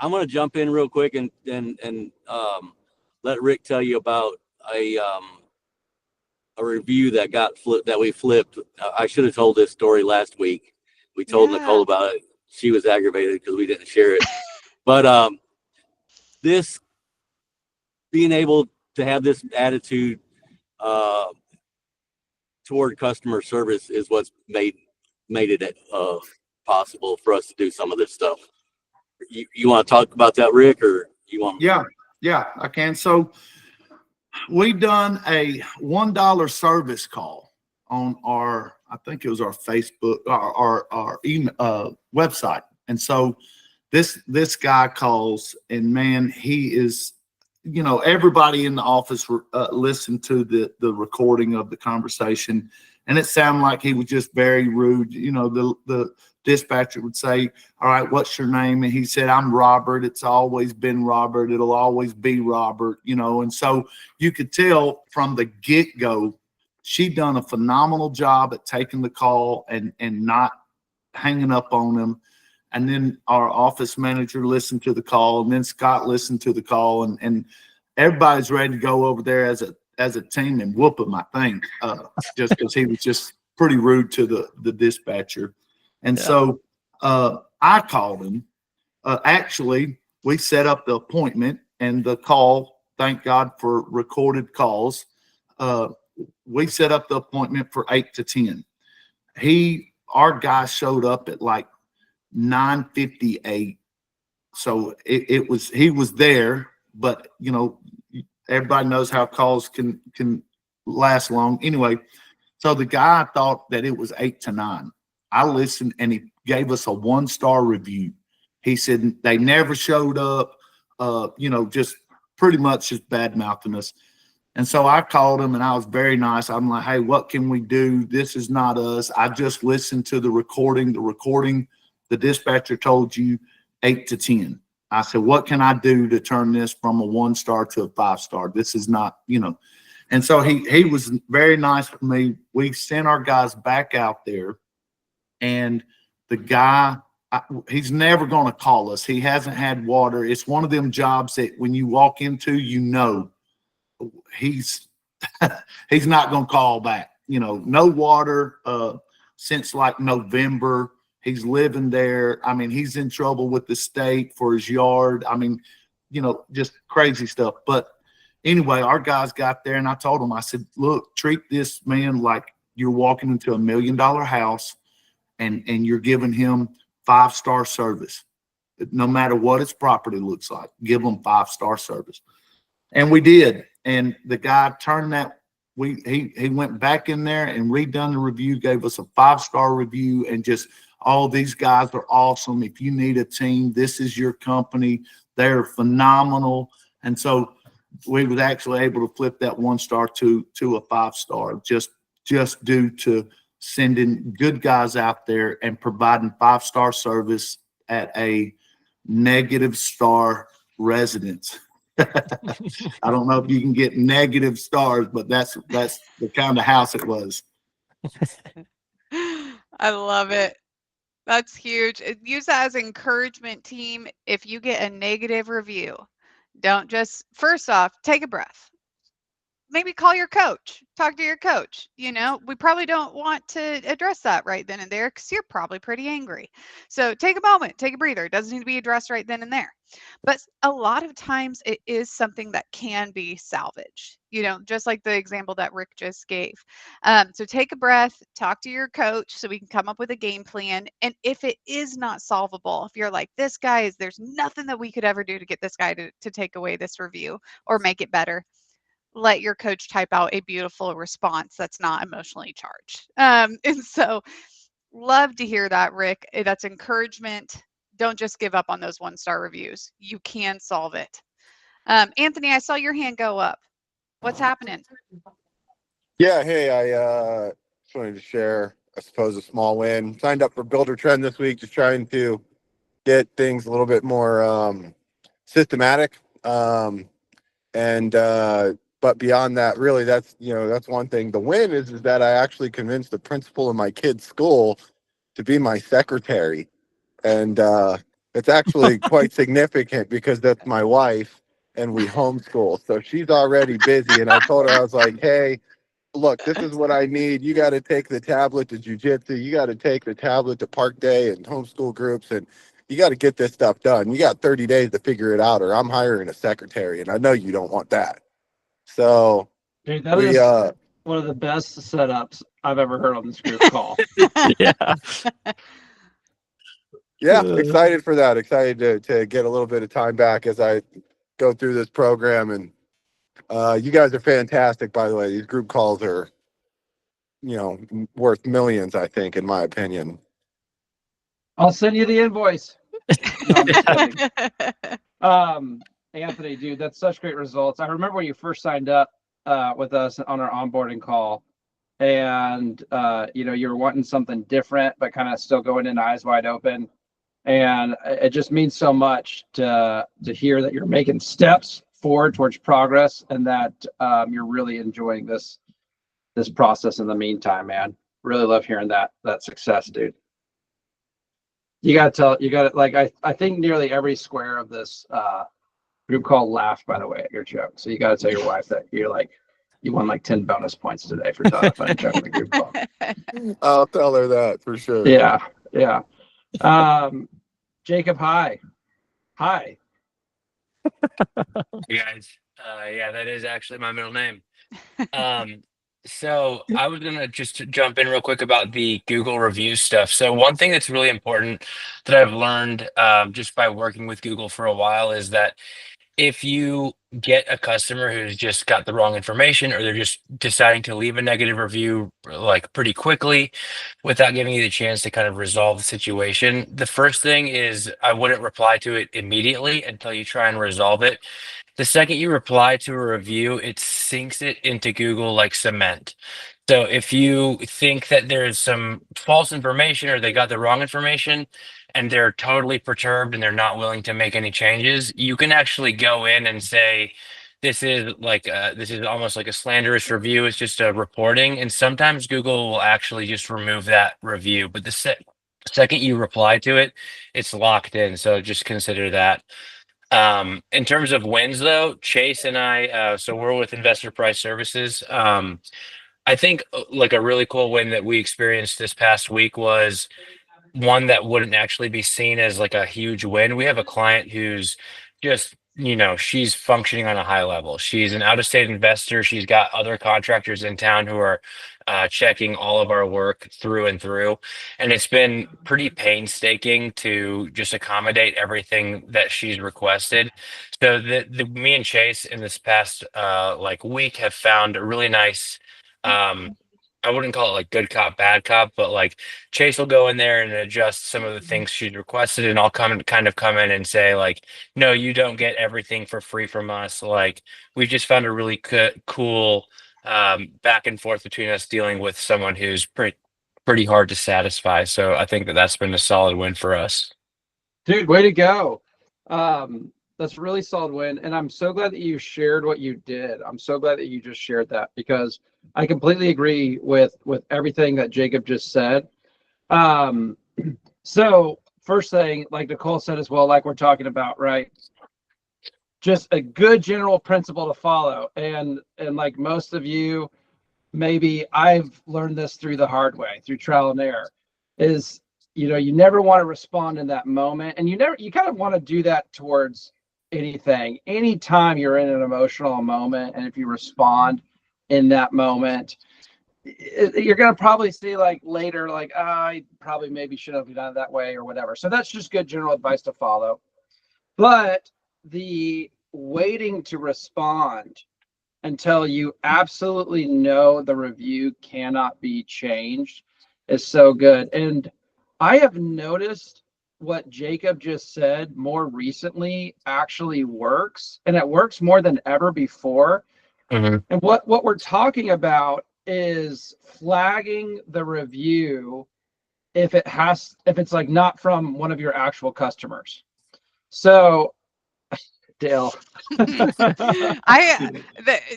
I'm going to jump in real quick and let Rick tell you about a review that got flipped, that we flipped. I should have told this story last week. We told Nicole about it. She was aggravated because we didn't share it. But this being able to have this attitude toward customer service is what's made it possible for us to do some of this stuff. You want to talk about that, Rick, or you want? Yeah, I can. So we done a $1 service call on our, I think it was our Facebook, our email, website. And so this guy calls, and man, he is, everybody in the office listened to the recording of the conversation, and it sounded like he was just very rude. The dispatcher would say, "All right, what's your name?" And he said, "I'm Robert. It's always been Robert. It'll always be Robert." And so you could tell from the get-go, she done a phenomenal job at taking the call and not hanging up on him. And then our office manager listened to the call, and then Scott listened to the call, and everybody's ready to go over there as a team and whoop him, I think, just because he was just pretty rude to the dispatcher. And so I called him. Actually, we set up the appointment and the call. Thank God for recorded calls. We set up the appointment for 8 to 10. Our guy showed up at like 9:58. So he was there, but everybody knows how calls can last long. Anyway, so the guy thought that it was 8 to 9. I listened, and he gave us a 1-star review. He said they never showed up, just pretty much just bad mouthing us. And so I called him, and I was very nice. I'm like, "Hey, what can we do? This is not us. I just listened to the recording. The dispatcher told you 8 to 10. I said, what can I do to turn this from a 1-star to a 5-star? This is not, And so he was very nice with me. We sent our guys back out there, and the guy, he's never going to call us. He hasn't had water. It's one of them jobs that when you walk into, he's he's not going to call back. No water since like November. He's living there. I mean, he's in trouble with the state for his yard. I mean, just crazy stuff. But anyway, our guys got there, and I told him, I said, "Look, treat this man like you're walking into $1 million house, and you're giving him 5-star service. No matter what his property looks like, give him 5-star service." And we did. And the guy turned that. He went back in there and redone the review, gave us a 5-star review, and just, "All these guys are awesome. If you need a team, this is your company. They're phenomenal." And so we was actually able to flip that 1-star to a 5-star just due to sending good guys out there and providing 5-star service at a negative star residence. I don't know if you can get negative stars, but that's the kind of house it was. I love it. That's huge. Use that as encouragement, team. If you get a negative review, don't just, first off, take a breath. Maybe call your coach, talk to your coach. We probably don't want to address that right then and there because you're probably pretty angry. So take a moment, take a breather. It doesn't need to be addressed right then and there. But a lot of times it is something that can be salvaged, just like the example that Rick just gave. So take a breath, talk to your coach so we can come up with a game plan. And if it is not solvable, if you're like, there's nothing that we could ever do to get this guy to take away this review or make it better, let your coach type out a beautiful response that's not emotionally charged. And so love to hear that, Rick. That's encouragement. Don't just give up on those 1-star reviews. You can solve it. Anthony, I saw your hand go up. What's happening? Yeah, hey, I just wanted to share, I suppose, a small win. Signed up for Builder Trend this week, just trying to get things a little bit more systematic. But beyond that, really, that's one thing. The win is that I actually convinced the principal of my kid's school to be my secretary. And It's actually quite significant because that's my wife and we homeschool. So she's already busy. And I told her, I was like, hey, look, this is what I need. You got to take the tablet to jujitsu. You got to take the tablet to park day and homeschool groups. And you got to get this stuff done. You got 30 days to figure it out, or I'm hiring a secretary. And I know you don't want that. So Dude, that we, is one of the best setups I've ever heard on this group call. yeah, excited for that. Excited to get a little bit of time back as I go through this program. And you guys are fantastic, by the way. These group calls are, worth millions, I think, in my opinion. I'll send you the invoice. No, I'm just kidding. Anthony, dude, that's such great results. I remember when you first signed up with us on our onboarding call, and you were wanting something different, but kind of still going in eyes wide open. And it just means so much to hear that you're making steps forward towards progress, and that you're really enjoying this process in the meantime, man. Really love hearing that success, dude. I think nearly every square of this group call laughed, by the way, at your joke. So you got to tell your wife that you won like 10 bonus points today for telling a funny joke in the group call. I'll tell her that for sure. Yeah. Jacob, hi. Hey guys. Yeah, that is actually my middle name. So I was gonna just jump in real quick about the Google review stuff. So one thing that's really important that I've learned just by working with Google for a while is that if you get a customer who's just got the wrong information, or they're just deciding to leave a negative review like pretty quickly without giving you the chance to kind of resolve the situation, the first thing is I wouldn't reply to it immediately until you try and resolve it. The second you reply to a review, it sinks it into Google like cement. So if you think that there's some false information or they got the wrong information and they're totally perturbed and they're not willing to make any changes, you can actually go in and say, this is almost like a slanderous review. It's just a reporting. And sometimes Google will actually just remove that review. But the second you reply to it, it's locked in. So just consider that. In terms of wins, though, Chase and I, so we're with Investor Price Services. I think like a really cool win that we experienced this past week was one that wouldn't actually be seen as like a huge win. We have a client who's just, she's functioning on a high level. She's an out-of-state investor. She's got other contractors in town who are checking all of our work through and through. And it's been pretty painstaking to just accommodate everything that she's requested. So me and Chase in this past week have found a really nice, I wouldn't call it like good cop, bad cop, but like Chase will go in there and adjust some of the things she's requested, and I'll come in and say like, no, you don't get everything for free from us. Like we've just found a really cool back and forth between us dealing with someone who's pretty hard to satisfy. So I think that's been a solid win for us. Dude, way to go. That's a really solid win. And I'm so glad that you shared what you did. I'm so glad that you just shared that, because I completely agree with everything that Jacob just said. So first thing, like Nicole said as well, like we're talking about, right? Just a good general principle to follow. And like most of you, maybe I've learned this through the hard way, through trial and error, is, you never want to respond in that moment. And you kind of want to do that towards anytime you're in an emotional moment. And if you respond in that moment, you're going to probably see like later, like, I probably maybe should have done it that way or whatever. So that's just good general advice to follow. But the waiting to respond until you absolutely know the review cannot be changed is so good. And I have noticed what Jacob just said more recently actually works, and it works more than ever before. Mm-hmm. And what we're talking about is flagging the review if it's like not from one of your actual customers. So Dale.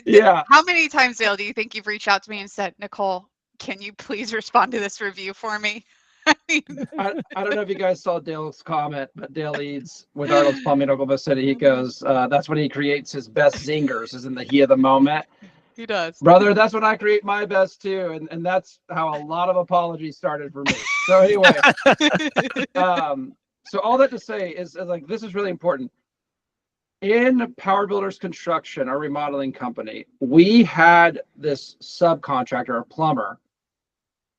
Yeah. How many times, Dale, do you think you've reached out to me and said, Nicole, can you please respond to this review for me? I don't know if you guys saw Dale's comment, but Dale Eads with Arnold's Plumbing, Oklahoma City, he goes, that's when he creates his best zingers, is in the heat of the moment. He does. Brother, that's when I create my best too. And that's how a lot of apologies started for me. So anyway, so all that to say is like, this is really important. In Power Builders Construction, our remodeling company, we had this subcontractor, a plumber,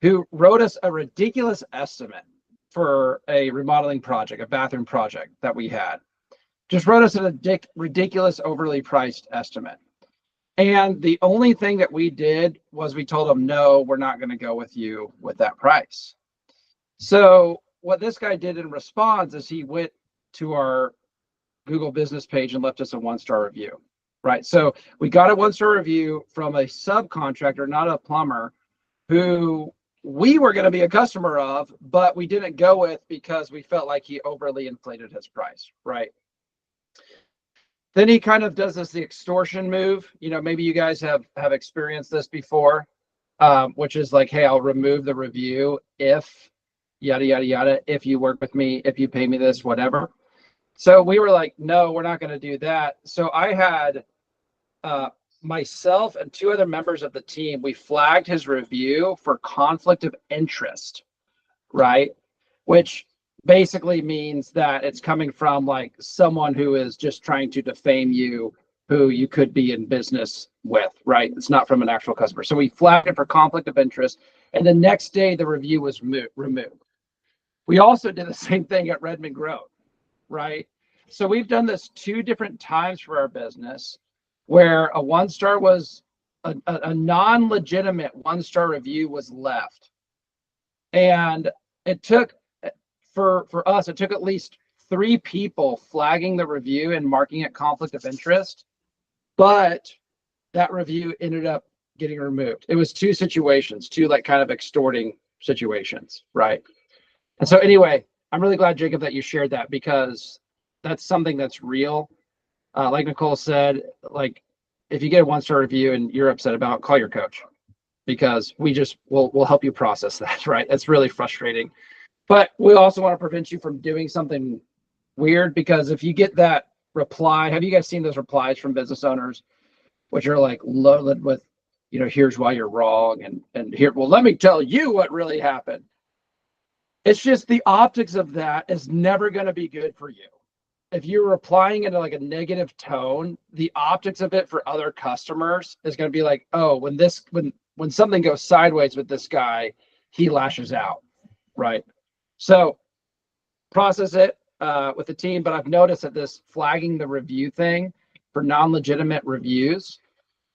who wrote us a ridiculous estimate for a remodeling project, a bathroom project that we had. Just wrote us a ridiculous, overly priced estimate. And the only thing that we did was we told them, no, we're not going to go with you with that price. So what this guy did in response is he went to our Google business page and left us a 1-star review, right? So we got a 1-star review from a subcontractor, not a plumber, who we were going to be a customer of, but we didn't go with because we felt like he overly inflated his price, right? Then he kind of does the extortion move. You know, maybe you guys have experienced this before, which is like, hey, I'll remove the review if yada, yada, yada, if you work with me, if you pay me this, whatever. So we were like, no, we're not going to do that. So I had myself and 2 other members of the team, we flagged his review for conflict of interest, right? Which basically means that it's coming from like someone who is just trying to defame you, who you could be in business with, right? It's not from an actual customer. So we flagged it for conflict of interest. And the next day the review was removed. We also did the same thing at Redmond Grove, right? So we've done this 2 different times for our business where a 1-star was a non-legitimate 1-star review was left. And it took, for us, it took at least 3 people flagging the review and marking it conflict of interest, but that review ended up getting removed. It was 2 situations, 2 like kind of extorting situations, right? And so anyway, I'm really glad, Jacob, that you shared that, because that's something that's real. Like Nicole said, like if you get a 1-star review and you're upset about it, call your coach, because we'll help you process that, right? It's really frustrating. But we also want to prevent you from doing something weird, because if you get that reply, have you guys seen those replies from business owners, which are like loaded with, you know, here's why you're wrong, and here, well, let me tell you what really happened. It's just the optics of that is never going to be good for you. If you're replying into like a negative tone, the optics of it for other customers is going to be like, oh, when something goes sideways with this guy, he lashes out, right? So process it with the team. But I've noticed that this flagging the review thing for non-legitimate reviews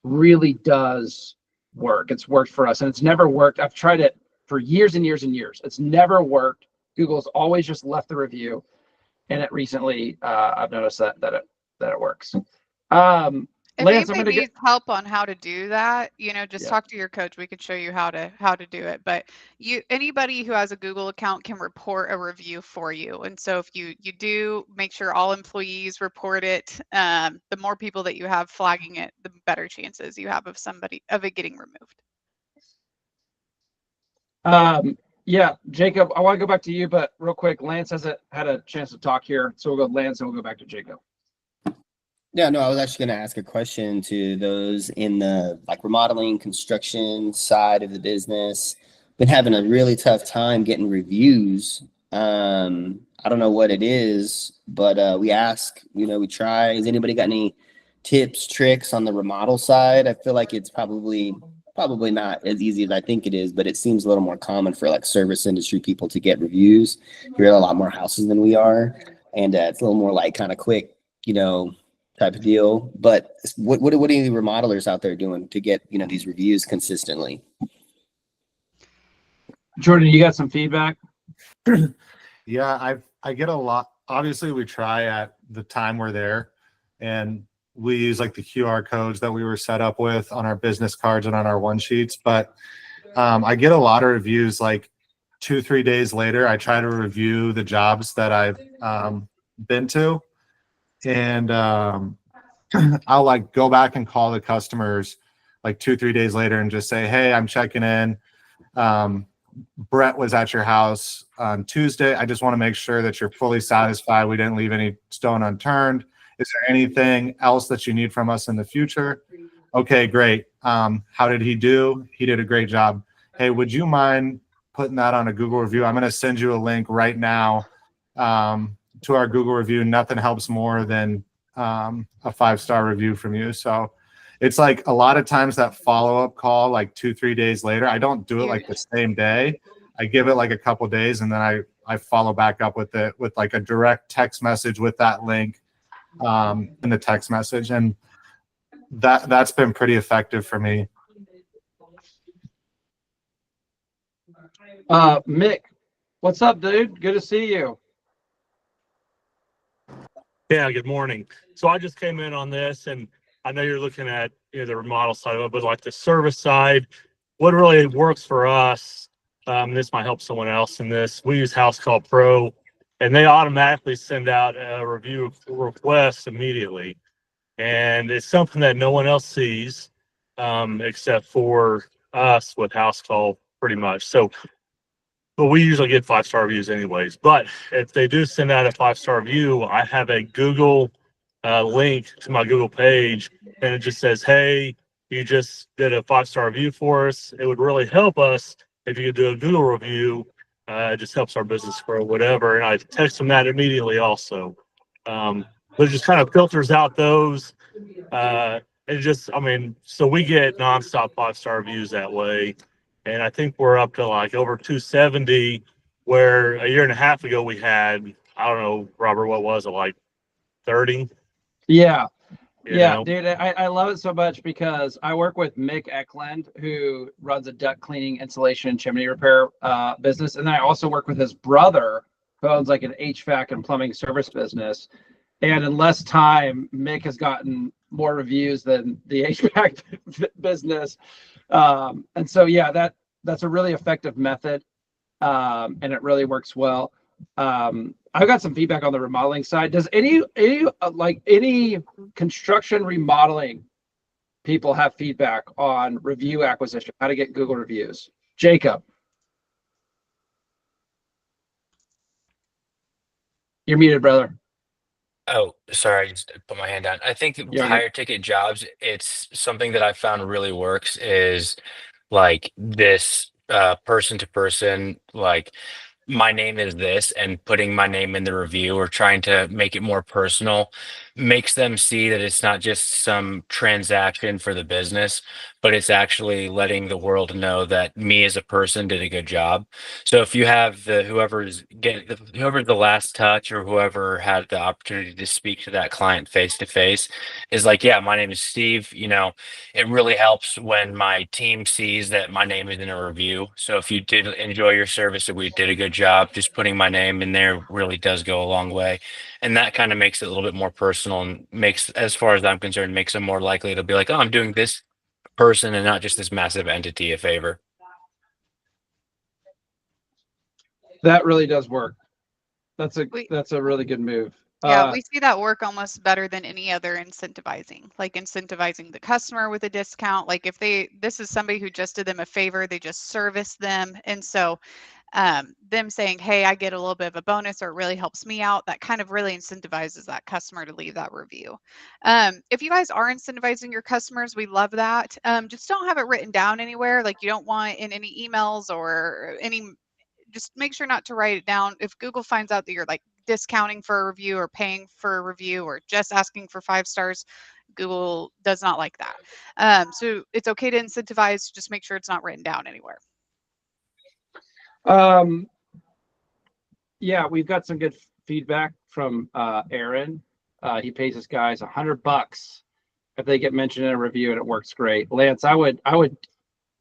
really does work. It's worked for us, and it's never worked. I've tried it for years and years and years. It's never worked. Google's always just left the review, and it recently I've noticed that it works. If Lance, I'm anybody gonna needs help on how to do that, you know, just Yeah. talk to your coach. We can show you how to do it. But anybody who has a Google account can report a review for you. And so if you do, make sure all employees report it. The more people that you have flagging it, the better chances you have of it getting removed. Yeah, Jacob, I want to go back to you, but real quick, Lance hasn't had a chance to talk here, so we'll go Lance and we'll go back to Jacob. Yeah, no, I was actually going to ask a question to those in the like remodeling, construction side of the business. Been having a really tough time getting reviews. I don't know what it is, but we ask, you know, we try. Has anybody got any tips, tricks on the remodel side? I feel like it's probably not as easy as I think it is, but it seems a little more common for like service industry people to get reviews. You're at a lot more houses than we are, and it's a little more like kind of quick, you know, type of deal. But what are the remodelers out there doing to get, you know, these reviews consistently? Jordan, you got some feedback? Yeah, I get a lot. Obviously, we try at the time we're there, and we use like the QR codes that we were set up with on our business cards and on our one sheets. But I get a lot of reviews like 2-3 days later. I try to review the jobs that I've been to, and I'll like go back and call the customers like 2-3 days later and just say, hey, I'm checking in. Brett was at your house on Tuesday. I just want to make sure that you're fully satisfied. We didn't leave any stone unturned. Is there anything else that you need from us in the future? Okay, great. How did he do? He did a great job. Hey, would you mind putting that on a Google review? I'm going to send you a link right now to our Google review. Nothing helps more than a 5-star review from you. So it's like a lot of times that follow-up call, like 2-3 days later, I don't do it like the same day. I give it like a couple days, and then I follow back up with it with like a direct text message with that link in the text message. And that's been pretty effective for me. Mick, what's up, dude? Good to see you. Yeah, good morning. So I just came in on this, and I know you're looking at the remodel side of it, but like the service side, what really works for us, this might help someone else in this. We use House Call Pro, and they automatically send out a review request immediately. And it's something that no one else sees except for us with House Call pretty much. So, but we usually get 5-star reviews anyways. But if they do send out a 5-star review, I have a Google link to my Google page, and it just says, hey, you just did a 5-star review for us. It would really help us if you could do a Google review. It just helps our business grow, whatever. And I text them that immediately also. But it just kind of filters out those. It just, I mean, so we get nonstop 5-star reviews that way. And I think we're up to like over 270, where a year and a half ago we had, I don't know, Robert, what was it, like 30? Yeah. You Yeah, know? dude, I love it so much because I work with Mick Eklund, who runs a duct cleaning, insulation, and chimney repair business. And then I also work with his brother, who owns like an HVAC and plumbing service business. And in less time, Mick has gotten more reviews than the HVAC business. And so, yeah, that's a really effective method, and it really works well. I've got some feedback on the remodeling side. Does any construction remodeling people have feedback on review acquisition, how to get Google reviews? Jacob, you're muted, brother. Oh, sorry, I just put my hand down. I think that with You're good. higher ticket jobs, it's something that I found really works is like this person to person, like my name is this, and putting my name in the review or trying to make it more personal makes them see that it's not just some transaction for the business, but it's actually letting the world know that me as a person did a good job. So if you have whoever's the last touch or whoever had the opportunity to speak to that client face to face is like, yeah, my name is Steve, it really helps when my team sees that my name is in a review. So if you did enjoy your service and we did a good job, just putting my name in there really does go a long way. And that kind of makes it a little bit more personal and makes, as far as I'm concerned, makes them more likely to be like, oh, I'm doing this person and not just this massive entity a favor. That really does work. That's a really good move. Yeah, we see that work almost better than any other incentivizing, like incentivizing the customer with a discount. Like if this is somebody who just did them a favor, they just serviced them. And so them saying, hey, I get a little bit of a bonus or it really helps me out, that kind of really incentivizes that customer to leave that review. If you guys are incentivizing your customers, we love that. Just don't have it written down anywhere. Like you don't want in any emails or just make sure not to write it down. If Google finds out that you're like discounting for a review or paying for a review or just asking for 5 stars, Google does not like that. So it's okay to incentivize, just make sure it's not written down anywhere. Yeah, we've got some good feedback from Aaron. He pays his guys $100 if they get mentioned in a review, and it works great. Lance, I would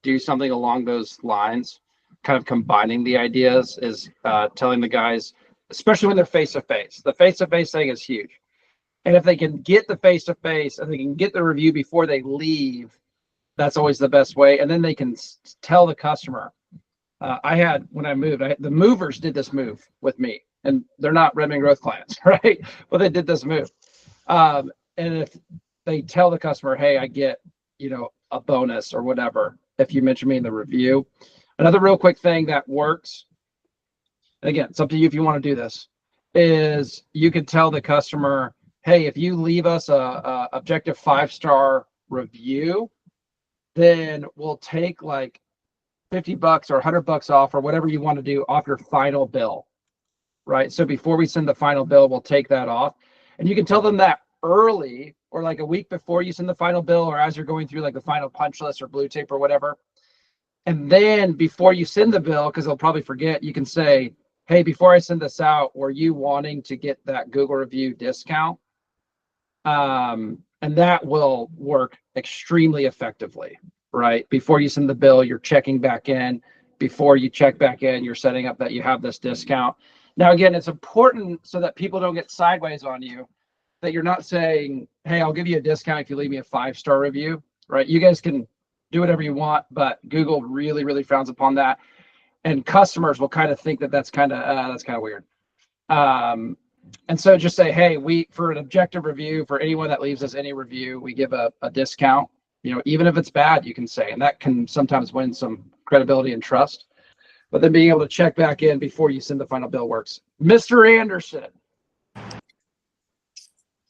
do something along those lines, kind of combining the ideas, is telling the guys, especially when they're face-to-face. The face-to-face thing is huge. And if they can get the face-to-face and they can get the review before they leave, that's always the best way. And then they can tell the customer. When I moved, the movers did this move with me, and they're not Redmond Growth clients, right? But they did this move. And if they tell the customer, hey, I get, a bonus or whatever, if you mention me in the review, Another real quick thing that works, again, it's up to you if you want to do this, is you could tell the customer, hey, if you leave us a objective 5-star review, then we'll take like $50 or $100 off or whatever you want to do off your final bill, right? So before we send the final bill, we'll take that off. And you can tell them that early, or like a week before you send the final bill, or as you're going through like the final punch list or blue tape or whatever. And then before you send the bill, because they'll probably forget, you can say, hey, before I send this out, were you wanting to get that Google review discount? And that will work extremely effectively, right? Before you send the bill, you're checking back in. Before you check back in, you're setting up that you have this discount. Now, again, it's important so that people don't get sideways on you, that you're not saying, hey, I'll give you a discount if you leave me a 5-star review, right? You guys can do whatever you want, but Google really, really frowns upon that. And customers will kind of think that that's kind of weird. And so just say, hey, for an objective review, for anyone that leaves us any review, we give a discount, even if it's bad, you can say, and that can sometimes win some credibility and trust. But then being able to check back in before you send the final bill works. Mr. Anderson.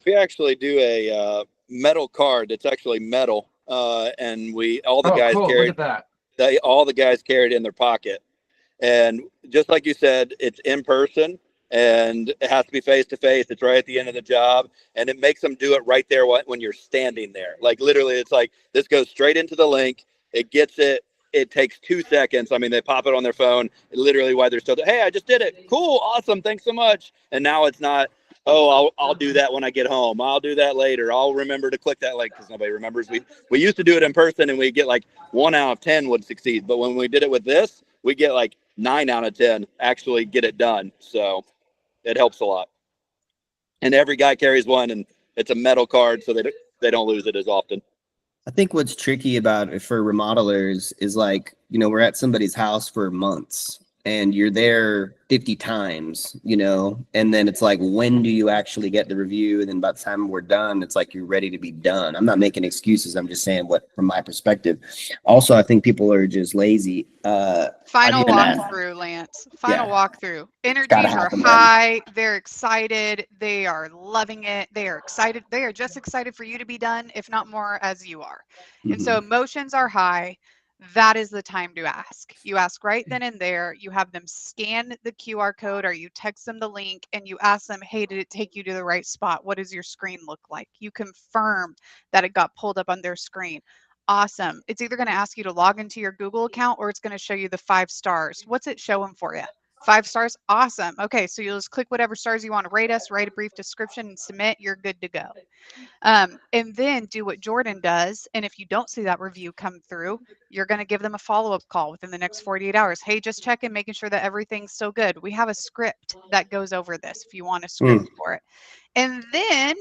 We actually do a metal card that's actually metal, and all the guys cool. carry Look at that. all the guys carry it in their pocket. And just like you said, it's in person and it has to be face to face. It's right at the end of the job, and it makes them do it right there when you're standing there. Like literally, it's like this goes straight into the link. It gets it. It takes 2 seconds. I mean, they pop it on their phone. Literally, while they're still, hey, I just did it. Cool, awesome, thanks so much. And now it's not, oh, I'll do that when I get home. I'll do that later. I'll remember to click that link because nobody remembers. We used to do it in person, and we get like 1 out of 10 would succeed. But when we did it with this, we get like 9 out of 10 actually get it done. So it helps a lot. And every guy carries one, and it's a metal card, so they don't lose it as often. I think what's tricky about it for remodelers is like, we're at somebody's house for months and you're there 50 times, and then it's like, when do you actually get the review? And then by the time we're done, it's like, you're ready to be done. I'm not making excuses. I'm just saying what, from my perspective. Also, I think people are just lazy. Final walkthrough, Lance. Final walkthrough. Energies are high. They're excited. They are loving it. They are excited. They are just excited for you to be done, if not more, as you are. And so emotions are high. That is the time to ask. You ask right then and there. You have them scan the QR code, or you text them the link, and you ask them, hey, did it take you to the right spot? What does your screen look like? You confirm that it got pulled up on their screen. Awesome. It's either going to ask you to log into your Google account, or it's going to show you the 5 stars. What's it showing for you? 5 stars? Awesome. Okay, so you'll just click whatever stars you want to rate us, write a brief description, and submit. You're good to go. And then do what Jordan does. And if you don't see that review come through, you're going to give them a follow-up call within the next 48 hours. Hey, just check in, making sure that everything's still good. We have a script that goes over this if you want a script for it. And then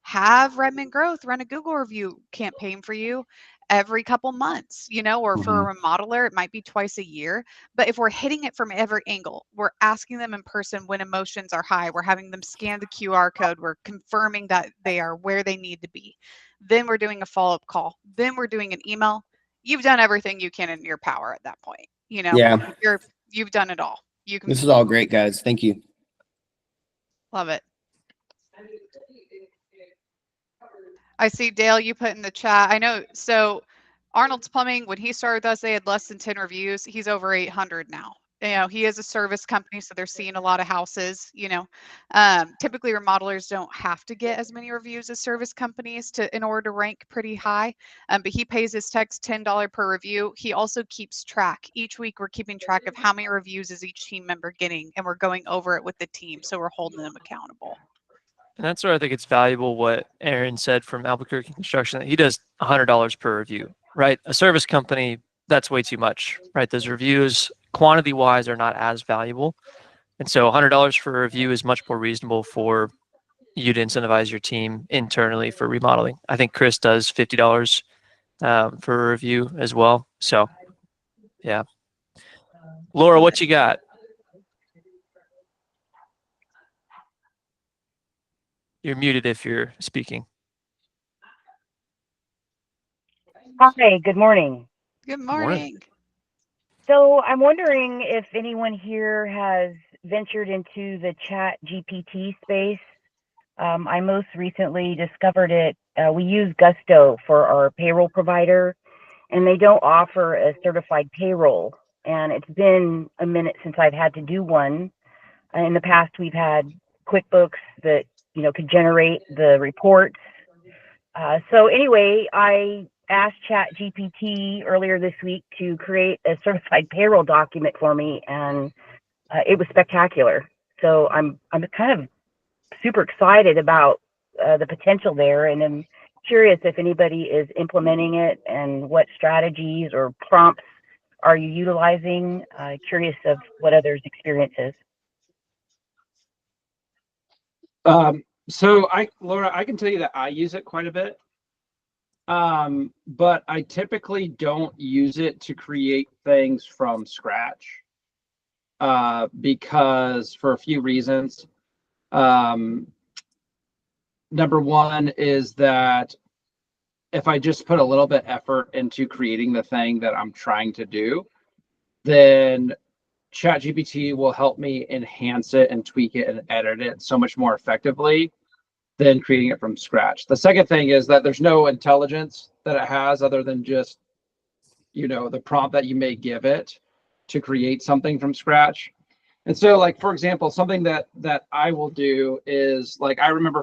have Redmond Growth run a Google review campaign for you every couple months, or for a remodeler, it might be twice a year. But if we're hitting it from every angle, we're asking them in person when emotions are high, we're having them scan the QR code, we're confirming that they are where they need to be. Then we're doing a follow-up call. Then we're doing an email. You've done everything you can in your power at that point. Yeah. You've done it all. This is all great, guys. Thank you. Love it. I see, Dale, you put in the chat. I know. So Arnold's Plumbing, when he started with us, they had less than 10 reviews. He's over 800 now. He is a service company, so they're seeing a lot of houses. Typically remodelers don't have to get as many reviews as service companies in order to rank pretty high. But he pays his techs $10 per review. He also keeps track. Each week we're keeping track of how many reviews is each team member getting, and we're going over it with the team, so we're holding them accountable. And that's where I think it's valuable what Aaron said from Albuquerque Construction, that he does $100 per review, right? A service company, that's way too much, right? Those reviews, quantity-wise, are not as valuable. And so $100 for a review is much more reasonable for you to incentivize your team internally for remodeling. I think Chris does $50 for a review as well. So, yeah. Laura, what you got? You're muted if you're speaking. Hi, good morning. Good morning. So I'm wondering if anyone here has ventured into the Chat GPT space. I most recently discovered it. We use Gusto for our payroll provider, and they don't offer a certified payroll. And it's been a minute since I've had to do one. In the past, we've had QuickBooks that could generate the reports. So anyway, I asked Chat GPT earlier this week to create a certified payroll document for me, and it was spectacular. So I'm kind of super excited about the potential there, and I'm curious if anybody is implementing it and what strategies or prompts are you utilizing. Curious of what others' experience is. So Laura, I can tell you that I use it quite a bit. But I typically don't use it to create things from scratch. Because for a few reasons. Number one is that if I just put a little bit effort into creating the thing that I'm trying to do, then ChatGPT will help me enhance it and tweak it and edit it so much more effectively than creating it from scratch. The second thing is that there's no intelligence that it has other than just, the prompt that you may give it to create something from scratch. And so, like, for example, something that I will do is, like, I remember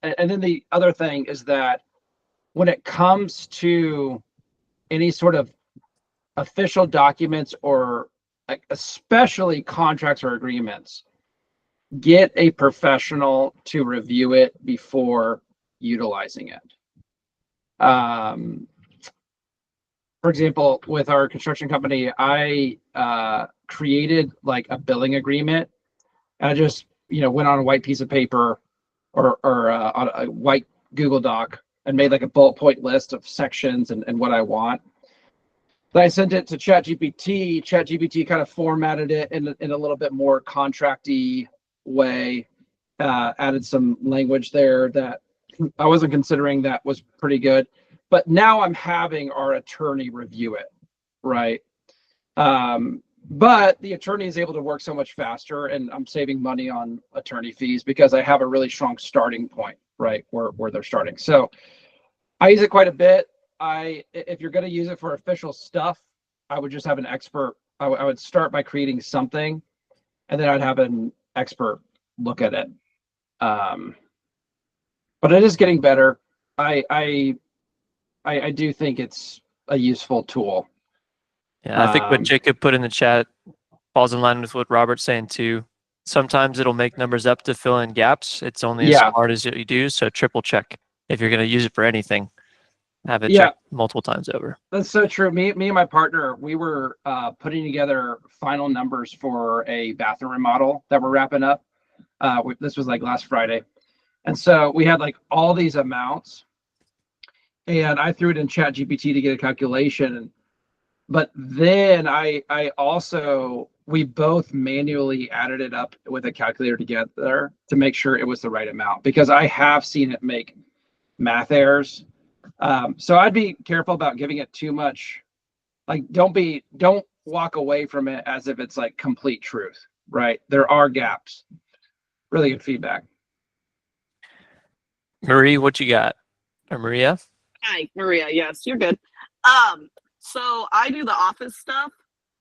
and then the other thing is that when it comes to any sort of official documents or like especially contracts or agreements, get a professional to review it before utilizing it. For example, with our construction company, I created like a billing agreement, and I just went on a white piece of paper or on a white Google Doc and made like a bullet point list of sections and what I want. Then I sent it to ChatGPT. ChatGPT kind of formatted it in a little bit more contracty way, added some language there that I wasn't considering that was pretty good. But now I'm having our attorney review it, right? But the attorney is able to work so much faster, and I'm saving money on attorney fees because I have a really strong starting point, right, where they're starting. So I use it quite a bit. If you're going to use it for official stuff, I would just have an expert. I would start by creating something, and then I'd have an expert look at it. But it is getting better. I do think it's a useful tool. Yeah, I think what Jacob put in the chat falls in line with what Robert's saying too. Sometimes it'll make numbers up to fill in gaps. It's only as smart as you do, so triple check if you're going to use it for anything. Have it checked multiple times over. That's so true. Me and my partner, we were putting together final numbers for a bathroom remodel that we're wrapping up. This was like last Friday. And so we had like all these amounts, and I threw it in Chat GPT to get a calculation. But then we both manually added it up with a calculator together to make sure it was the right amount, because I have seen it make math errors. So I'd be careful about giving it too much. Like, don't walk away from it as if it's like complete truth, right? There are gaps. Really good feedback. Marie, what you got? Or Maria? Hi, Maria. Yes, you're good. So I do the office stuff,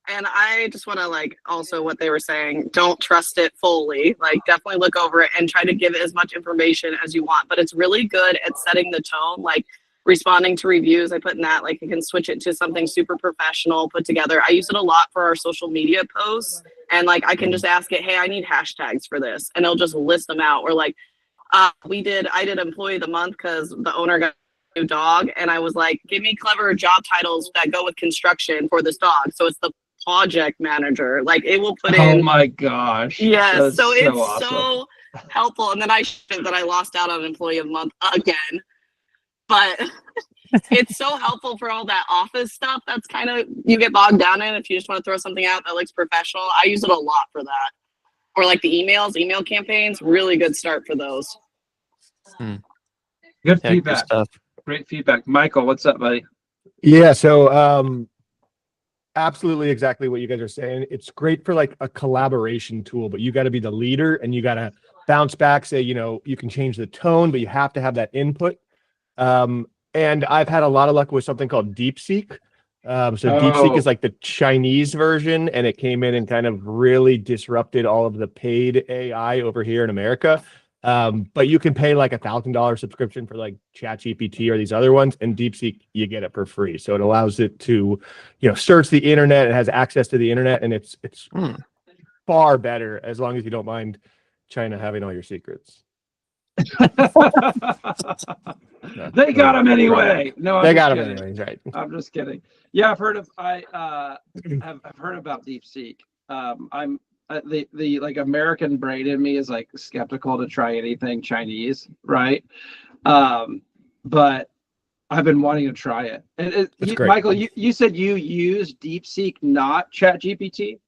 and I just want to like also what they were saying, don't trust it fully. Like, definitely look over it and try to give it as much information as you want. But it's really good at setting the tone, like responding to reviews. I put in that, like, you can switch it to something super professional put together. I use it a lot for our social media posts, and like I can just ask it, hey, I need hashtags for this, and it'll just list them out. Or like I did employee of the month because the owner got a new dog, and I was like, give me clever job titles that go with construction for this dog. So it's the project manager. Like, it will put in. Oh my gosh. Yes. That's so it's awesome. so helpful. And then I showed that I lost out on employee of the month again. But it's so helpful for all that office stuff that's kind of you get bogged down in if you just want to throw something out that looks professional. I use it a lot for that. Or like the email campaigns, really good start for those. Good feedback. Good stuff. Great feedback. Michael, what's up, buddy? Yeah, so absolutely exactly what you guys are saying. It's great for like a collaboration tool, but you got to be the leader and you got to bounce back, say, you can change the tone, but you have to have that input. And I've had a lot of luck with something called DeepSeek. DeepSeek is like the Chinese version, and it came in and kind of really disrupted all of the paid AI over here in America. But you can pay like $1,000 subscription for like Chat GPT or these other ones, and DeepSeek, you get it for free. So it allows it to, search the internet. It has access to the internet, and it's far better as long as you don't mind China having all your secrets. They got them anyway. No, they got them anyway. Right. I'm just kidding. Yeah, I've heard of. I've heard about DeepSeek. I'm the like American brain in me is like skeptical to try anything Chinese, right? But I've been wanting to try it. And Michael, you said you use DeepSeek, not Chat GPT?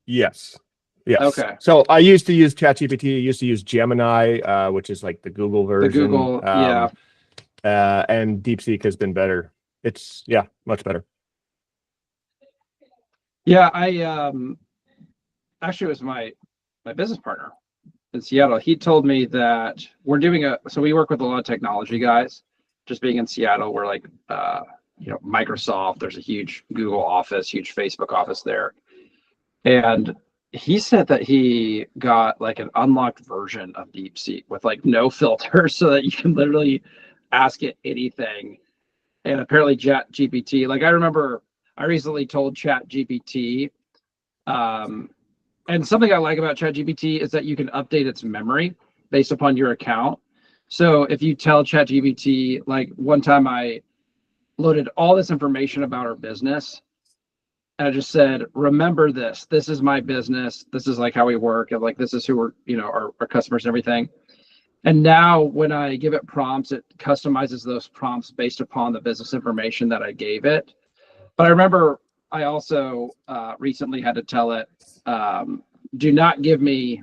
Yes. Yes. Okay. So I used to use ChatGPT. I used to use Gemini, which is like the Google version. The Google, yeah. And DeepSeek has been better. It's much better. Yeah, I actually it was my business partner in Seattle. He told me that we're doing so we work with a lot of technology guys. Just being in Seattle, we're like Microsoft. There's a huge Google office, huge Facebook office there, and he said that he got like an unlocked version of DeepSeek with like no filter so that you can literally ask it anything. And apparently Chat GPT, like I remember I recently told Chat GPT, and something I like about Chat GPT is that you can update its memory based upon your account. So if you tell Chat GPT, like one time I loaded all this information about our business, and I just said, remember this is my business. This is like how we work. And like, this is who we're, our customers and everything. And now when I give it prompts, it customizes those prompts based upon the business information that I gave it. But I remember I also recently had to tell it, do not give me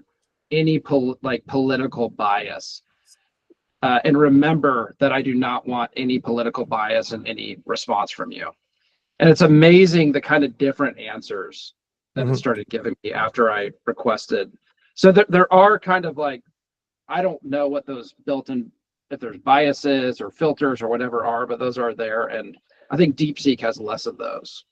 any political bias. And remember that I do not want any political bias in any response from you. And it's amazing the kind of different answers that it started giving me after I requested. So there are kind of like, I don't know what those built-in, if there's biases or filters or whatever are, but those are there. And I think DeepSeek has less of those.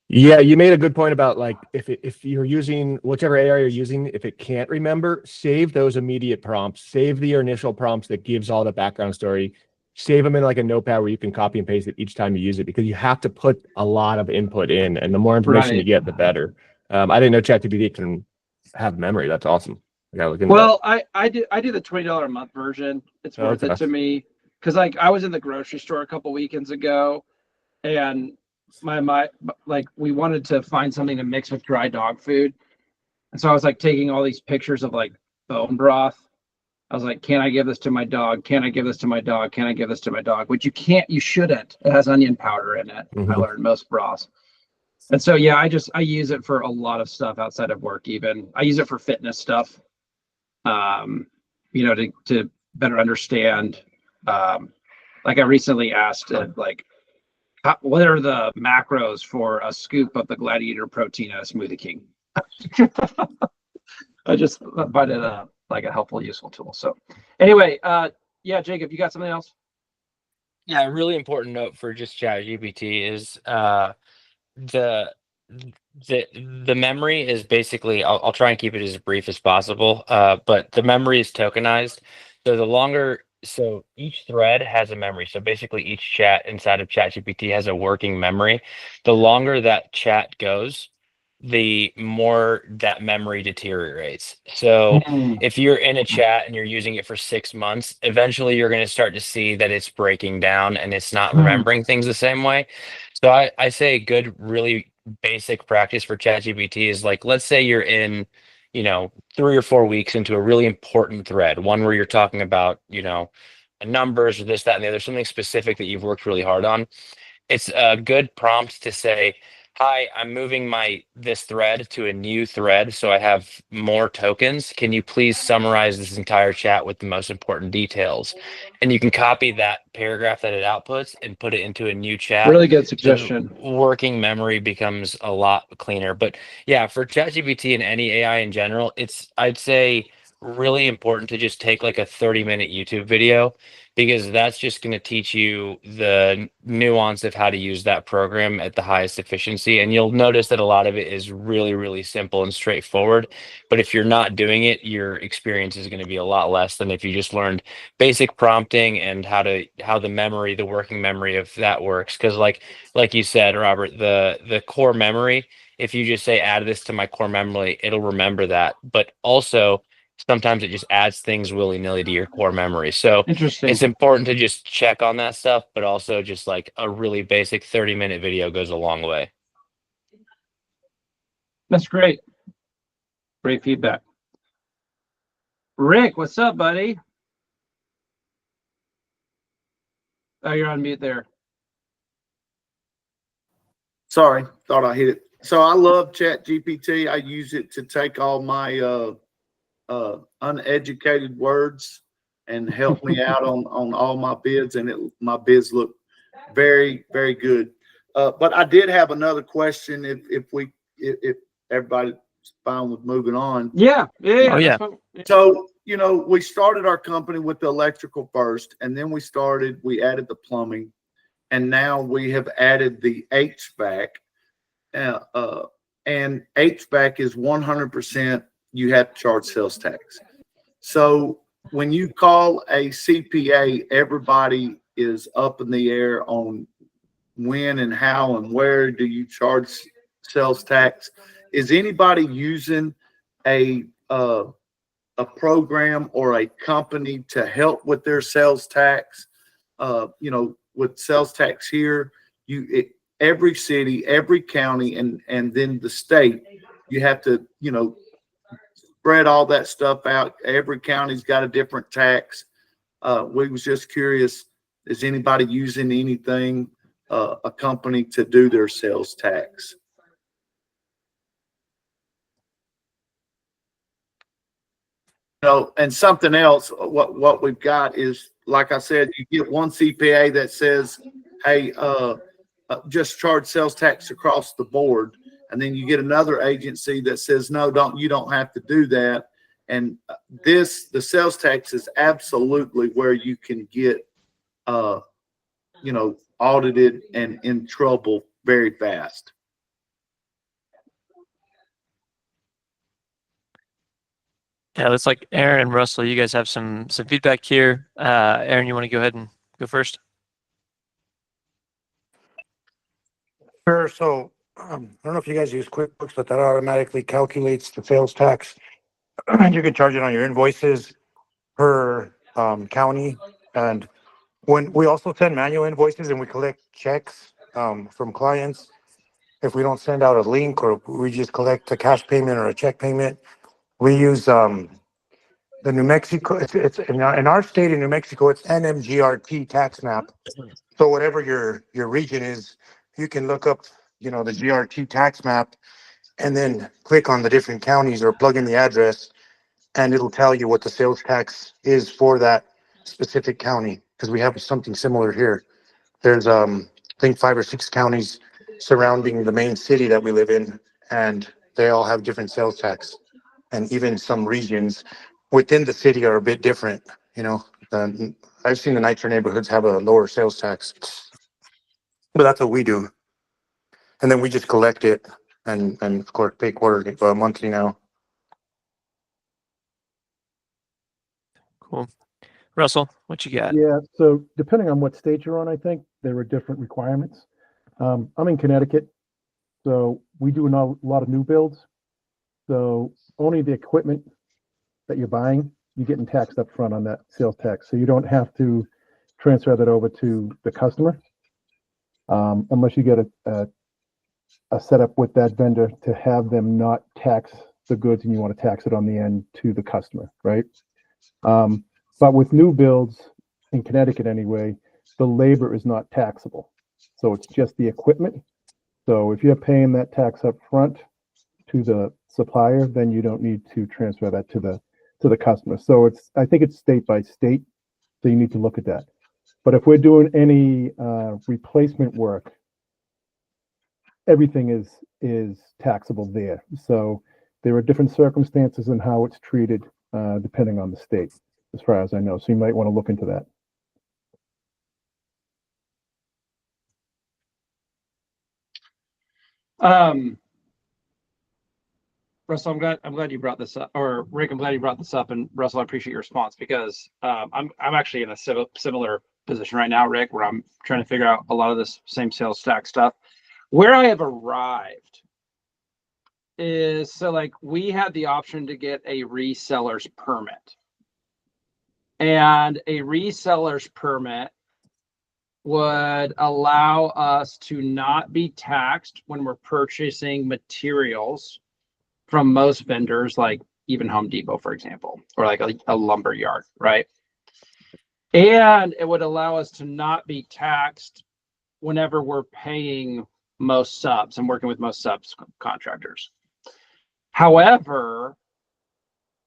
Yeah, you made a good point about like if you're using whichever AI you're using, if it can't remember, save those immediate prompts, save the initial prompts that gives all the background story. Save them in like a notepad where you can copy and paste it each time you use it, because you have to put a lot of input in, and the more information you get, the better. I didn't know ChatGPT can have memory. That's awesome. Well, I do the $20 a month version. It's worth it to me because like I was in the grocery store a couple weekends ago, and my like we wanted to find something to mix with dry dog food, and so I was like taking all these pictures of like bone broth. I was like, can I give this to my dog? Can I give this to my dog? Can I give this to my dog? Which you shouldn't. It has onion powder in it. I learned most broths. And so, yeah, I use it for a lot of stuff outside of work. Even I use it for fitness stuff, to better understand. Like I recently asked like, what are the macros for a scoop of the Gladiator protein at a Smoothie King? I just find it like a helpful, useful tool. So anyway, yeah, Jacob, you got something else? Yeah, a really important note for just ChatGPT is the memory is basically, I'll try and keep it as brief as possible, but the memory is tokenized. So each thread has a memory. So basically each chat inside of ChatGPT has a working memory. The longer that chat goes, the more that memory deteriorates. So if you're in a chat and you're using it for 6 months, eventually you're going to start to see that it's breaking down and it's not remembering things the same way. So I say a good, really basic practice for ChatGPT is like, let's say you're in, 3 or 4 weeks into a really important thread, one where you're talking about, numbers or this, that, and the other, something specific that you've worked really hard on. It's a good prompt to say, hi, I'm moving this thread to a new thread, so I have more tokens. Can you please summarize this entire chat with the most important details? And you can copy that paragraph that it outputs and put it into a new chat. Really good So the suggestion. working memory becomes a lot cleaner. But yeah, for ChatGPT and any AI in general, I'd say really important to just take like a 30-minute YouTube video, because that's just going to teach you the nuance of how to use that program at the highest efficiency. And you'll notice that a lot of it is really, really simple and straightforward. But if you're not doing it, your experience is going to be a lot less than if you just learned basic prompting and how the working memory of that works. Because like you said, Robert, the core memory, if you just say add this to my core memory, it'll remember that. But also sometimes it just adds things willy-nilly to your core memory. So Interesting. it's important to just check on that stuff, but also just like a really basic 30-minute video goes a long way. That's great. Great feedback. Rick, what's up, buddy? Oh, you're on mute there. Sorry, thought I hit it. So I love Chat GPT. I use it to take all my uneducated words and help me out on all my bids, and my bids look very, very good. But I did have another question. If everybody's fine with moving on. Yeah. Oh, yeah. So, we started our company with the electrical first, and then we added the plumbing, and now we have added the HVAC. And HVAC is 100%, you have to charge sales tax. So when you call a CPA, everybody is up in the air on when and how and where do you charge sales tax. Is anybody using a program or a company to help with their sales tax? With sales tax here, every city, every county, and then the state, you have to, spread all that stuff out. Every county's got a different tax. We was just curious, is anybody using anything, a company to do their sales tax? And something else, what we've got is, like I said, you get one CPA that says, hey, just charge sales tax across the board. And then you get another agency that says, no, you don't have to do that. And the sales tax is absolutely where you can get, audited and in trouble very fast. Yeah, looks like Aaron and Russell, you guys have some feedback here. Aaron, you want to go ahead and go first? Sure. So I don't know if you guys use QuickBooks, but that automatically calculates the sales tax. You can charge it on your invoices per county. And when we also send manual invoices and we collect checks from clients, if we don't send out a link or we just collect a cash payment or a check payment, we use the New Mexico. It's in our state in New Mexico, it's NMGRT tax map. So whatever your region is, you can look up, the GRT tax map and then click on the different counties or plug in the address, and it'll tell you what the sales tax is for that specific county. Because we have something similar here. There's I think 5 or 6 counties surrounding the main city that we live in, and they all have different sales tax. And even some regions within the city are a bit different. I've seen the nicer neighborhoods have a lower sales tax, but that's what we do. And then we just collect it and of course pay quarterly, monthly now. Cool. Russell, what you got? Yeah, so depending on what state you're on, I think there are different requirements. I'm in Connecticut, so we do a lot of new builds. So only the equipment that you're buying, you're getting taxed up front on that sales tax. So you don't have to transfer that over to the customer unless you get a setup with that vendor to have them not tax the goods and you want to tax it on the end to the customer, right? But with new builds in Connecticut anyway, the labor is not taxable. So it's just the equipment. So if you're paying that tax up front to the supplier, then you don't need to transfer that to the customer. So I think it's state by state. So you need to look at that. But if we're doing any replacement work, everything is taxable there. So there are different circumstances in how it's treated depending on the state, as far as I know. So you might want to look into that. Russell, I'm glad you brought this up, or Rick, I'm glad you brought this up, and Russell, I appreciate your response because I'm actually in a similar position right now, Rick, where I'm trying to figure out a lot of this same sales tax stuff. Where I have arrived is, so like we had the option to get a reseller's permit, and a reseller's permit would allow us to not be taxed when we're purchasing materials from most vendors, like even Home Depot, for example, or like a lumber yard, right? And it would allow us to not be taxed whenever we're paying most subs and working with most subs contractors. However,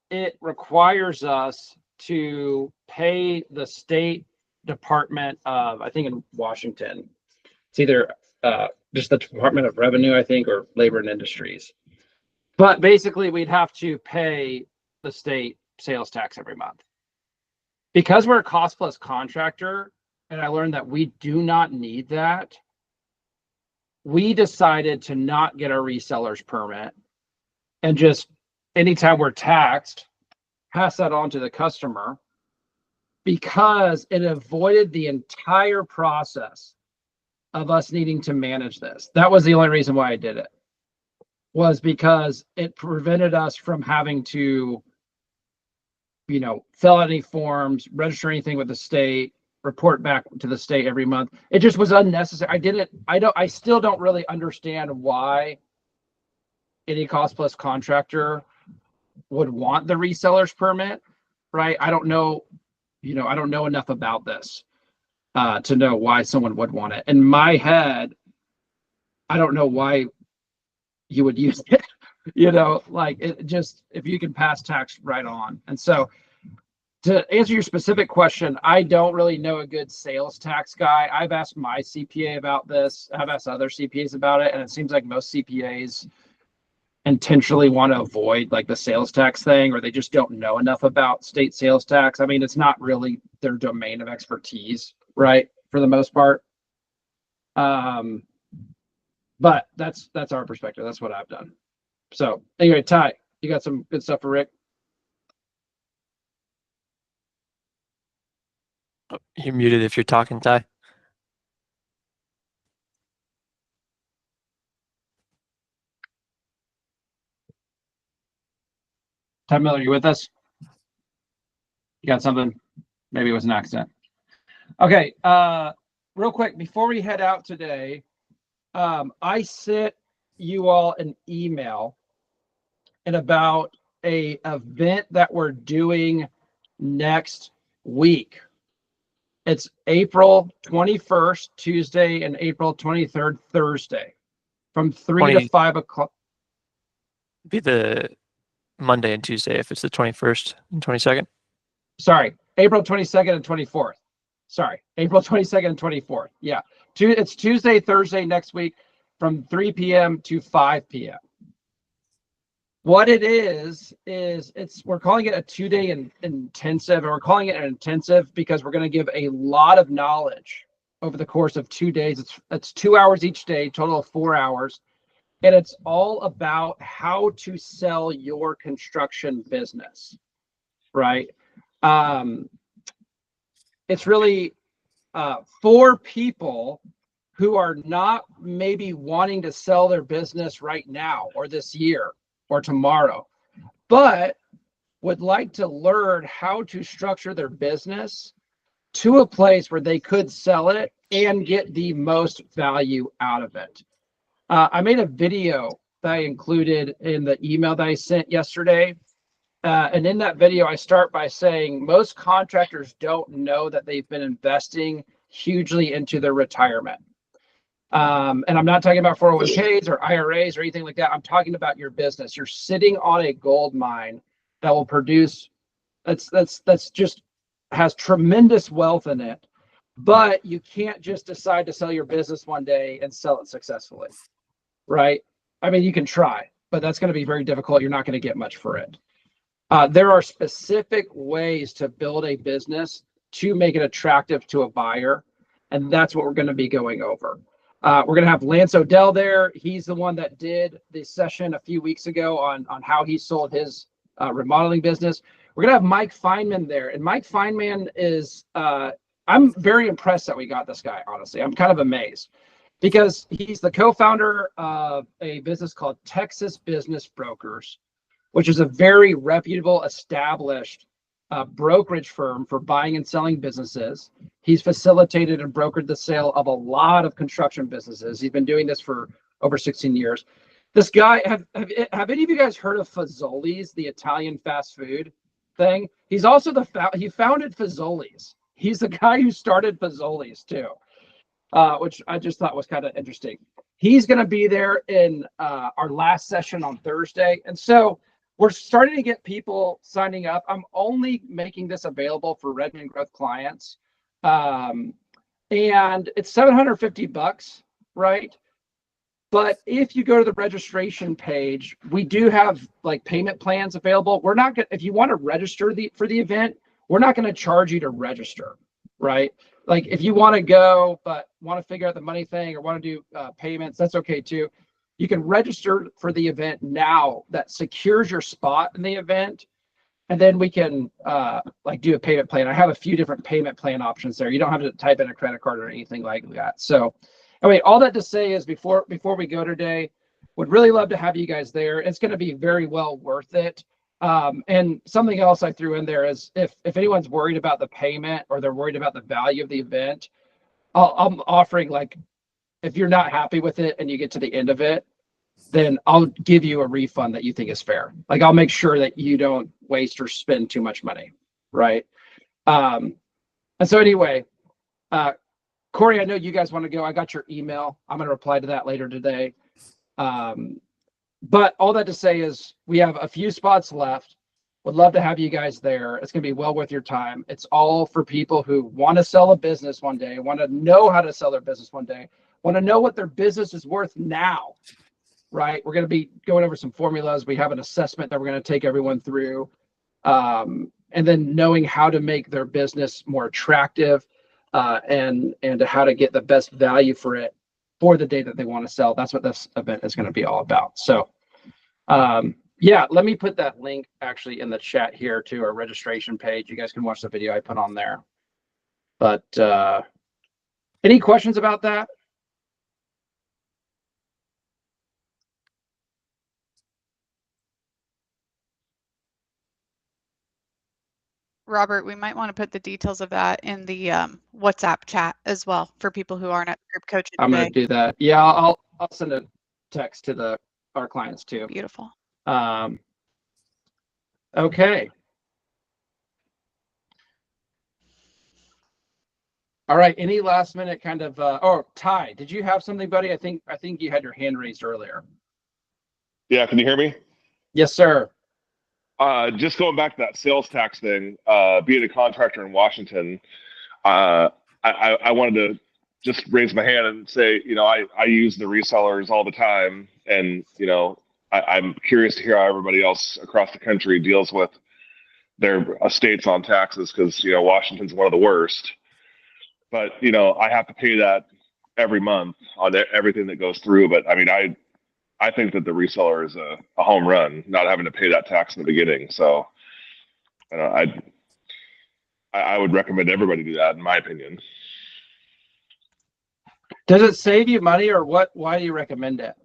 it requires us to pay the state department of, I think in Washington, it's either just the Department of Revenue, I think, or Labor and Industries. But basically, we'd have to pay the state sales tax every month. Because we're a cost plus contractor, and I learned that we do not need that, we decided to not get a reseller's permit and just anytime we're taxed, pass that on to the customer, because it avoided the entire process of us needing to manage this. That was the only reason why I did it, was because it prevented us from having to, fill out any forms, register anything with the state, report back to the state every month. It just was unnecessary. I still don't really understand why any cost plus contractor would want the reseller's permit, right? I don't know enough about this to know why someone would want it. In my head, I don't know why you would use it. It just, if you can pass tax right on. And so to answer your specific question, I don't really know a good sales tax guy. I've asked my CPA about this. I've asked other CPAs about it. And it seems like most CPAs intentionally want to avoid like the sales tax thing, or they just don't know enough about state sales tax. I mean, it's not really their domain of expertise, right? For the most part. But that's our perspective. That's what I've done. So anyway, Ty, you got some good stuff for Rick? You're muted if you're talking, Ty. Ty Miller, you with us? You got something? Maybe it was an accident. Okay, real quick, before we head out today, I sent you all an email and about a event that we're doing next week. It's April 21st, Tuesday, and April 23rd, Thursday, from 3 to 5 o'clock. Be the Monday and Tuesday if it's the 21st and 22nd. Sorry, April 22nd and 24th. Sorry, April 22nd and 24th. Yeah, it's Tuesday, Thursday next week from 3 p.m. to 5 p.m. What it is we're calling it a 2-day intensive, and we're calling it an intensive because we're going to give a lot of knowledge over the course of 2 days. It's 2 hours each day, total of 4 hours. And it's all about how to sell your construction business, right? It's really for people who are not maybe wanting to sell their business right now or this year or tomorrow, but would like to learn how to structure their business to a place where they could sell it and get the most value out of it. I made a video that I included in the email that I sent yesterday. And in that video, I start by saying most contractors don't know that they've been investing hugely into their retirement. And I'm not talking about 401ks or IRAs or anything like that. I'm talking about your business. You're sitting on a gold mine that will produce, that's just has tremendous wealth in it. But you can't just decide to sell your business one day and sell it successfully, right? I mean, you can try, but that's going to be very difficult. You're not going to get much for it. There are specific ways to build a business to make it attractive to a buyer. And that's what we're going to be going over. We're going to have Lance Odell there. He's the one that did the session a few weeks ago on how he sold his remodeling business. We're going to have Mike Feynman there. And Mike Feynman is, I'm very impressed that we got this guy, honestly. I'm kind of amazed because he's the co-founder of a business called Texas Business Brokers, which is a very reputable, established brokerage firm for buying and selling businesses. He's facilitated and brokered the sale of a lot of construction businesses. He's been doing this for over 16 years. This guy, have any of you guys heard of Fazoli's, the Italian fast food thing? He's also he founded Fazoli's. He's the guy who started Fazoli's too, which I just thought was kind of interesting. He's going to be there in our last session on Thursday. And so we're starting to get people signing up. I'm only making this available for Redmond Growth clients. And it's $750, right? But if you go to the registration page, we do have like payment plans available. We're not going to, if you want to register for the event, we're not going to charge you to register, right? Like if you want to go, but want to figure out the money thing or want to do payments, that's okay too. You can register for the event now. That secures your spot in the event. And then we can like do a payment plan. I have a few different payment plan options there. You don't have to type in a credit card or anything like that. So anyway, all that to say is before we go today, would really love to have you guys there. It's going to be very well worth it. And something else I threw in there is if anyone's worried about the payment or they're worried about the value of the event, I'm offering, like, if you're not happy with it and you get to the end of it, then I'll give you a refund that you think is fair. Like I'll make sure that you don't waste or spend too much money, right? And so anyway, Corey, I know you guys want to go. I got your email. I'm going to reply to that later today. But all that to say is we have a few spots left. Would love to have you guys there. It's going to be well worth your time. It's all for people who want to sell a business one day, want to know how to sell their business one day, want to know what their business is worth now, right? We're going to be going over some formulas. We have an assessment that we're going to take everyone through. And then knowing how to make their business more attractive and how to get the best value for it for the day that they want to sell. That's what this event is going to be all about. So yeah, let me put that link actually in the chat here to our registration page. You guys can watch the video I put on there. But any questions about that? Robert, we might want to put the details of that in the WhatsApp chat as well for people who aren't at group coaching today. I'm going to do that. Yeah, I'll send a text to our clients too. Beautiful. Okay. All right. Any last minute kind of oh, Ty, did you have something, buddy? I think you had your hand raised earlier. Yeah, can you hear me? Yes, sir. Just going back to that sales tax thing, being a contractor in Washington, I wanted to just raise my hand and say, you know, I use the resellers all the time, and you know, I'm curious to hear how everybody else across the country deals with their estates on taxes, because you know Washington's one of the worst. But you know, I have to pay that every month on everything that goes through. But I mean, I think that the reseller is a home run, not having to pay that tax in the beginning. So I would recommend everybody do that, in my opinion. Does it save you money, or what? Why do you recommend it?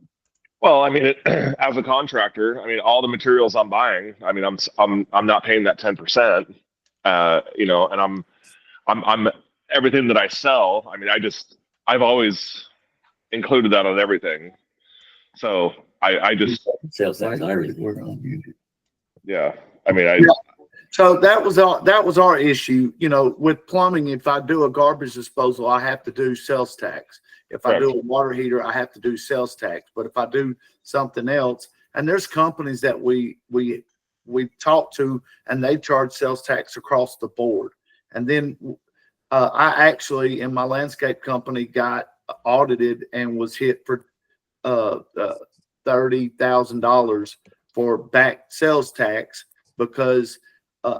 Well, I mean, as a contractor, I mean, all the materials I'm buying, I mean, I'm not paying that 10%, you know, and I'm everything that I sell. I mean, I've always included that on everything. So I just sales tax. I already work on you. Yeah, I mean, So that was our issue. You know, with plumbing, if I do a garbage disposal, I have to do sales tax. If I do a water heater, I have to do sales tax. But if I do something else, and there's companies that we talk to, and they charge sales tax across the board. And then I actually, in my landscape company, got audited and was hit for $30,000 for back sales tax because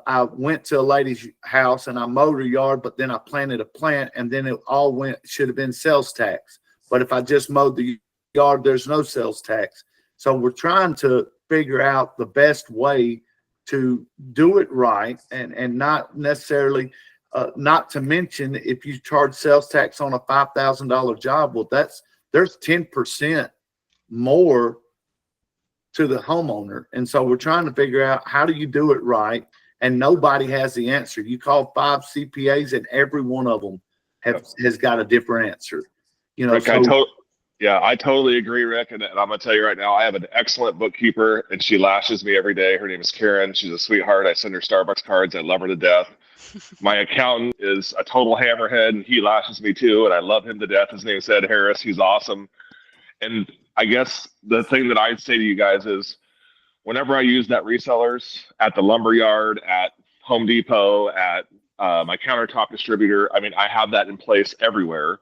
I went to a lady's house and I mowed her yard, but then I planted a plant, and then it all should have been sales tax. But if I just mowed the yard, there's no sales tax. So we're trying to figure out the best way to do it right, and not necessarily, not to mention if you charge sales tax on a $5,000 job, well, there's 10% more to the homeowner. And so we're trying to figure out, how do you do it right? And nobody has the answer. You call 5 CPAs and every one of them has got a different answer. You know, Rick, I totally agree, Rick. And I'm going to tell you right now, I have an excellent bookkeeper, and she lashes me every day. Her name is Karen. She's a sweetheart. I send her Starbucks cards. I love her to death. My accountant is a total hammerhead, and he lashes me too, and I love him to death. His name is Ed Harris. He's awesome. And I guess the thing that I'd say to you guys is, whenever I use that resellers at the lumber yard, at Home Depot, at my countertop distributor, I mean, I have that in place everywhere.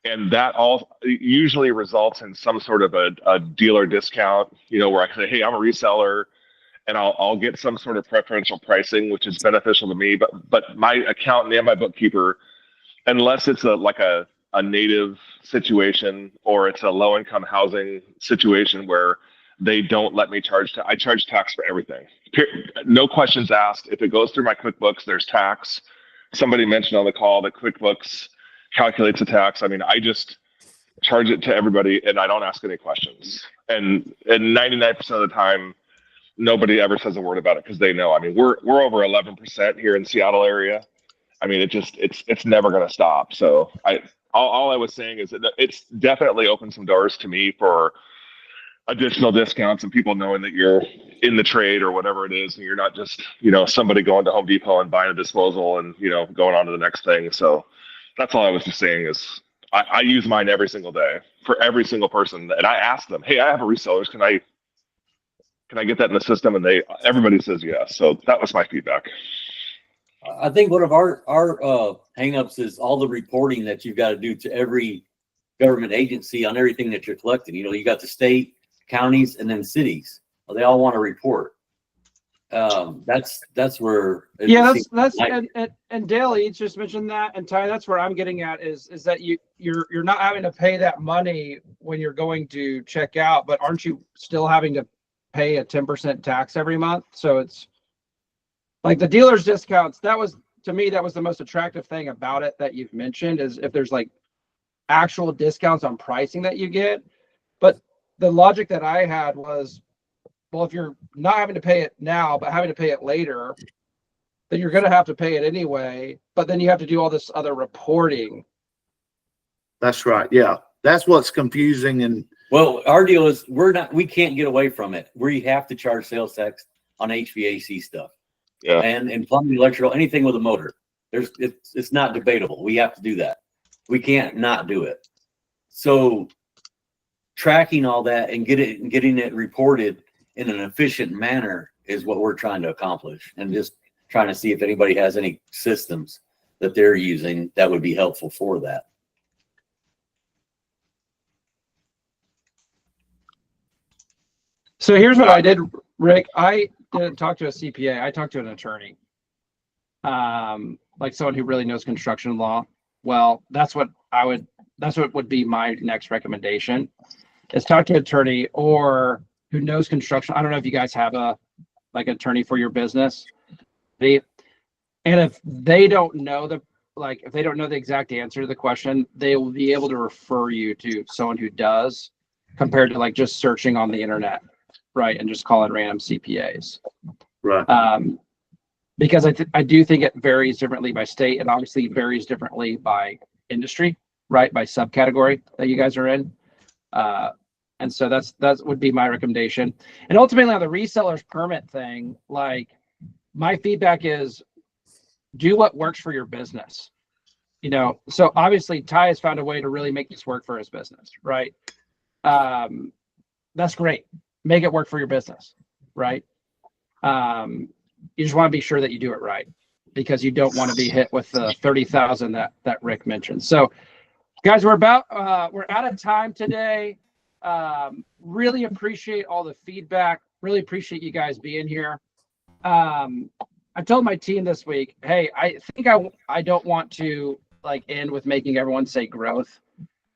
And that all usually results in some sort of a dealer discount, you know, where I say, hey, I'm a reseller, and I'll get some sort of preferential pricing, which is beneficial to me. But my accountant and my bookkeeper, unless it's a native situation or it's a low income housing situation where they don't let me I charge tax for everything. No questions asked. If it goes through my QuickBooks, there's tax. Somebody mentioned on the call that QuickBooks calculates the tax. I mean, I just charge it to everybody, and I don't ask any questions. And 99% of the time, nobody ever says a word about it because they know. I mean, we're over 11% here in Seattle area. I mean, it's never going to stop. So all I was saying is that it's definitely opened some doors to me for additional discounts and people knowing that you're in the trade or whatever it is, and you're not just, you know, somebody going to Home Depot and buying a disposal and, you know, going on to the next thing. So that's all I was just saying is I use mine every single day for every single person. And I ask them, hey, I have a reseller. Can I get that in the system? And everybody says yes. So that was my feedback. I think one of our hangups is all the reporting that you've got to do to every government agency on everything that you're collecting. You know, you got the state, counties, and then cities. Well, they all want to report. That's where. And Dale, you just mentioned that, and Ty, that's where I'm getting at is that you're not having to pay that money when you're going to check out, but aren't you still having to pay a 10% tax every month? So it's like the dealer's discounts. That was, to me, that was the most attractive thing about it that you've mentioned, is if there's like actual discounts on pricing that you get. But the logic that I had was, well, if you're not having to pay it now, but having to pay it later, then you're going to have to pay it anyway. But then you have to do all this other reporting. That's right. Yeah. That's what's confusing. And well, our deal is we can't get away from it. We have to charge sales tax on HVAC stuff. Yeah. And plumbing, electrical, anything with a motor. It's not debatable. We have to do that. We can't not do it. So tracking all that and getting it reported in an efficient manner is what we're trying to accomplish, and just trying to see if anybody has any systems that they're using that would be helpful for that. So here's what I did, Rick. I didn't talk to a CPA. I talked to an attorney, like someone who really knows construction law. Well, that's what would be my next recommendation, is talk to an attorney or who knows construction. I don't know if you guys have an attorney for your business. And if they don't know if they don't know the exact answer to the question, they will be able to refer you to someone who does, compared to like just searching on the internet, right, and just calling random CPAs. Right. Because I do think it varies differently by state, and obviously varies differently by industry, right, by subcategory that you guys are in. And so that would be my recommendation. And ultimately on the reseller's permit thing, like my feedback is do what works for your business. You know, so obviously Ty has found a way to really make this work for his business, right? That's great. Make it work for your business, right? You just want to be sure that you do it right, because you don't want to be hit with the 30,000 that Rick mentioned. So guys, we're out of time today. Really appreciate all the feedback. Really appreciate you guys being here. I told my team this week, hey, I think I don't want to like end with making everyone say growth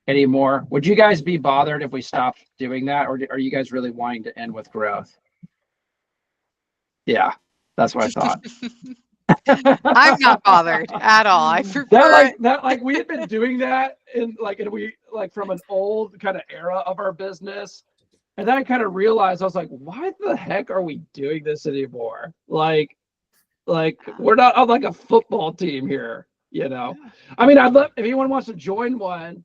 anymore. Would you guys be bothered if we stopped doing that, or are you guys really wanting to end with growth? Yeah, that's what I thought. I'm not bothered at all. I prefer that like we had been doing that and we from an old kind of era of our business. And then I kind of realized, I was like, why the heck are we doing this anymore? Like we're not on like a football team here, you know? I mean, I'd love, if anyone wants to join one,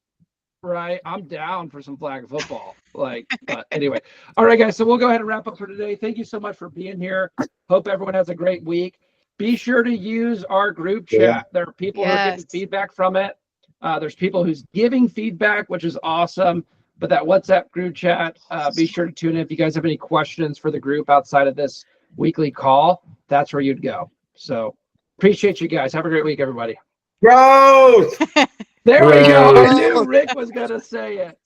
right? I'm down for some flag football. But anyway. All right, guys. So we'll go ahead and wrap up for today. Thank you so much for being here. Hope everyone has a great week. Be sure to use our group chat. There are people who are getting feedback from it. There's people who's giving feedback, which is awesome. But that WhatsApp group chat, be sure to tune in. If you guys have any questions for the group outside of this weekly call, that's where you'd go. So appreciate you guys. Have a great week, everybody. Growth! There we go. I knew Rick was going to say it.